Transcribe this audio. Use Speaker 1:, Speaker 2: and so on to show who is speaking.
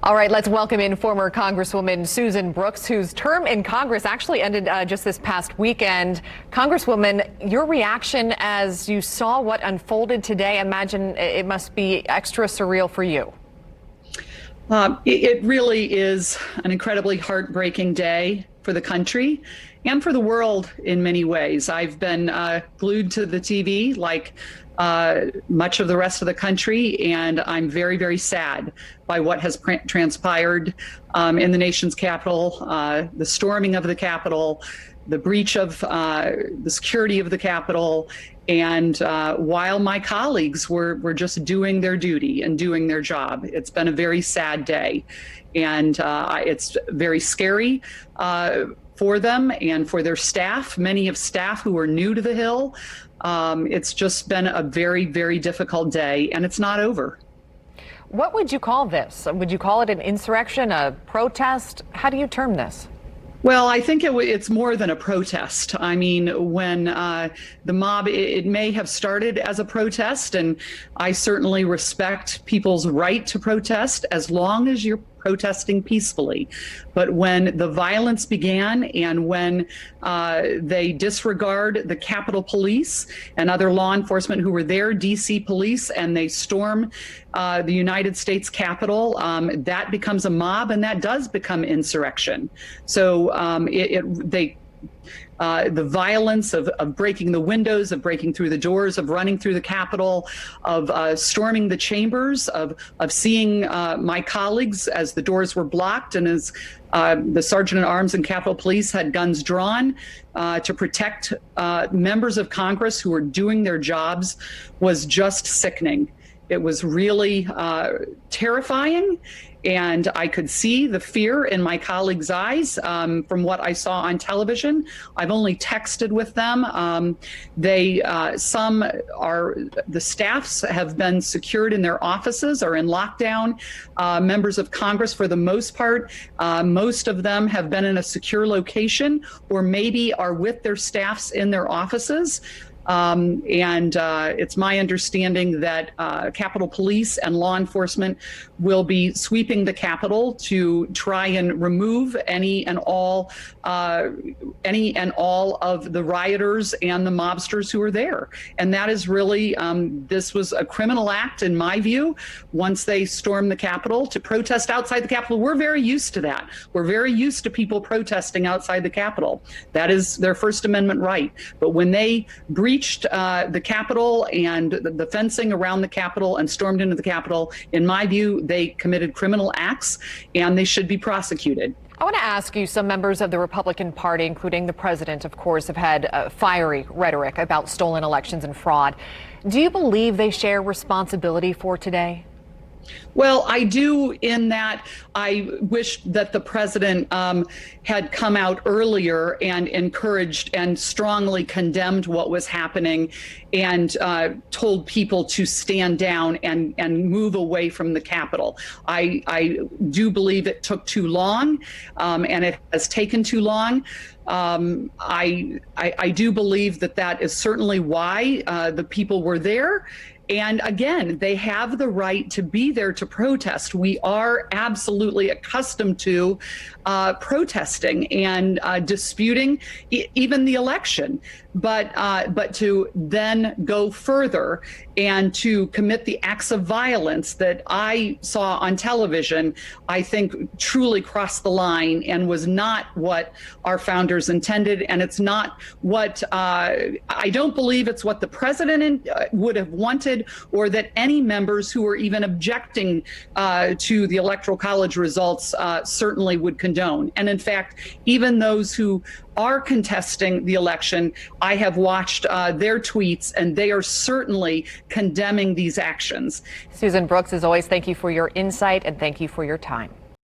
Speaker 1: All right, let's welcome in former Congresswoman Susan Brooks, whose term in Congress actually ended just this past weekend. Congresswoman, your reaction as you saw what unfolded today, I imagine it must be extra surreal for you.
Speaker 2: It really is an incredibly heartbreaking day for the country and for the world in many ways. I've been glued to the TV like much of the rest of the country, and I'm very, very sad by what has transpired in the nation's capital, the storming of the Capitol, the breach of the security of the Capitol. And while my colleagues were just doing their duty and doing their job, it's been a very sad day. And it's very scary for them and for their staff, many of staff who are new to the Hill. It's just been a very, very difficult day, and it's not over.
Speaker 1: What would you call this? Would you call it an insurrection, a protest? How do you term this?
Speaker 2: Well, I think it's more than a protest. I mean, when the mob, it may have started as a protest, and I certainly respect people's right to protest as long as you're protesting peacefully. But when the violence began and when they disregard the Capitol Police and other law enforcement who were there, DC police, and they storm the United States Capitol, that becomes a mob, and that does become insurrection. So the violence of breaking the windows, of breaking through the doors, of running through the Capitol, of storming the chambers, of seeing my colleagues as the doors were blocked and as the Sergeant at Arms and Capitol Police had guns drawn to protect members of Congress who were doing their jobs was just sickening. It was really terrifying. And I could see the fear in my colleagues' eyes from what I saw on television. I've only texted with them. The staffs have been secured in their offices or in lockdown. Members of Congress, for the most part, most of them have been in a secure location or maybe are with their staffs in their offices. It's my understanding that Capitol Police and law enforcement will be sweeping the Capitol to try and remove any and all of the rioters and the mobsters who are there. And that is really, this was a criminal act in my view. Once they stormed the Capitol to protest outside the Capitol, we're very used to that. We're very used to people protesting outside the Capitol. That is their First Amendment right. But when they breached the Capitol and the fencing around the Capitol and stormed into the Capitol, in my view, they committed criminal acts and they should be prosecuted.
Speaker 1: I want to ask you, some members of the Republican Party, including the president, of course, have had fiery rhetoric about stolen elections and fraud. Do you believe they share responsibility for today?
Speaker 2: Well, I do, in that I wish that the president had come out earlier and encouraged and strongly condemned what was happening and told people to stand down and move away from the Capitol. I do believe it took too long and it has taken too long. I do believe that is certainly why the people were there. And again, they have the right to be there to protest. We are absolutely accustomed to protesting and disputing even the election. But to then go further and to commit the acts of violence that I saw on television, I think truly crossed the line and was not what our founders intended. And it's not what I don't believe it's what the president would have wanted, or that any members who were even objecting to the Electoral College results certainly would condone. And in fact, even those who are contesting the election, I have watched their tweets, and they are certainly condemning these actions.
Speaker 1: Susan Brooks, as always, thank you for your insight and thank you for your time.